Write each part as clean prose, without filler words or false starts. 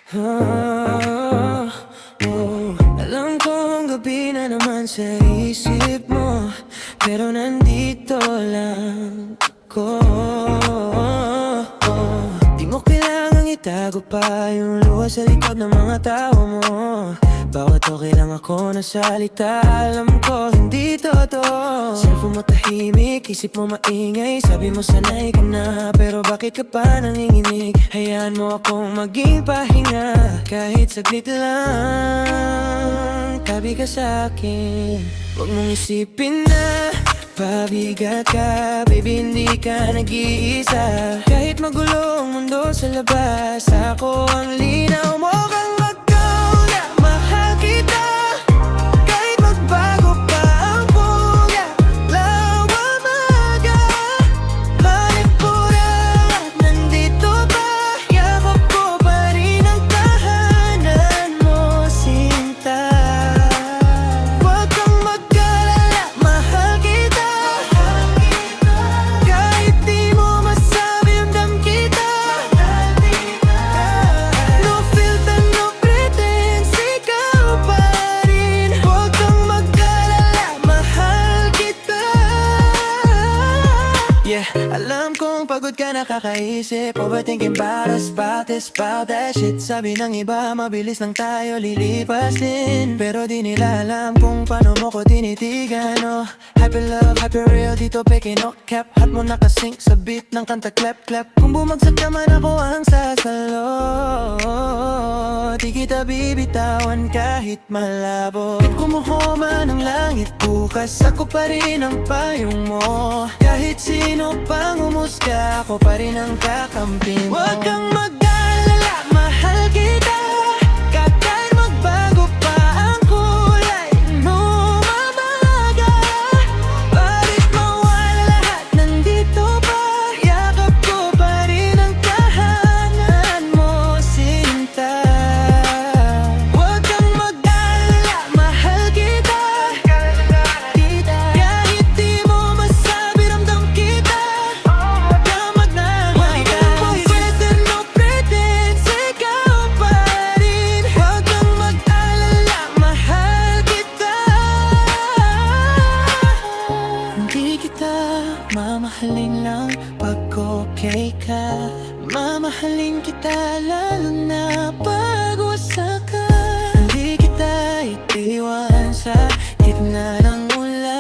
Ah, oh. Alam kong gabi na naman sa isip mo, pero nandito lang ako. Di mo kailangang itago pa yung luha sa likod ng mga tao mo. Bawat okay lang ako na salita, alam ko hindi totoo. Cellphone mo tahimik, isip mo maingay, sabi mo sanay ka na, pero bakit ka pa nanginginig? Hayaan mo akong maging pahinga, kahit saglit lang. Tabi ka sa'kin, huwag mong isipin na pabigat ka, baby, hindi ka nag-iisa. Kahit magulo ang mundo sa labas, ako ang linaw mo kang magkaw na mahal kita. Kahit magbago pa ang buya, lawa maga, malipura at nandito pa. Yakap ko pa rin ang tahanan mo, sinta. Huwag kang mag-alala, mahal kita. Kahit di mo masabi yung dam kita. No filter, no pretense, ikaw pa rin. Huwag kang mag-alala, mahal kita. Yeah, alam kong pagod ka nakakaisip, overthinking about us, about this, about that shit. Sabi ng iba, mabilis lang tayo lilipas din, pero di nila alam kung paano mo ko tinitigan, oh. Hyper love, hyper real, dito peke no cap. Hat mo nakasync sa beat ng kanta clap clap. Kung bumagsak ka man ako ang sasalo, di kita bibitawan kahit malabo. Kumuho man ang langit bukas, ako pa rin ang payong mo. Kahit sino pang umusga, ako pa rin ang kakampi mo. Huwag kang mag-alala, mahal kita. Kahit magbago pa ang kulay, no mamaga. Bakit mawala lahat, nandito pa. Yakap ko pa rin ang tahanan mo, sinta. Huwag kang mag-alala, mahal kita. Kahit di mo masabi, ramdam kita. Huwag kang magnanaya, no filter, no pretense, ikaw pa rin. Huwag kang mag-alala, mahal kita. Hindi kita mamahalin lang pag okay ka. Mamahalin kita lalo na pag wasak ka. Hindi kita itiwan sa gitna ng ulan.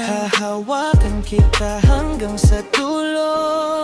Hahawakan kita hanggang sa dulo.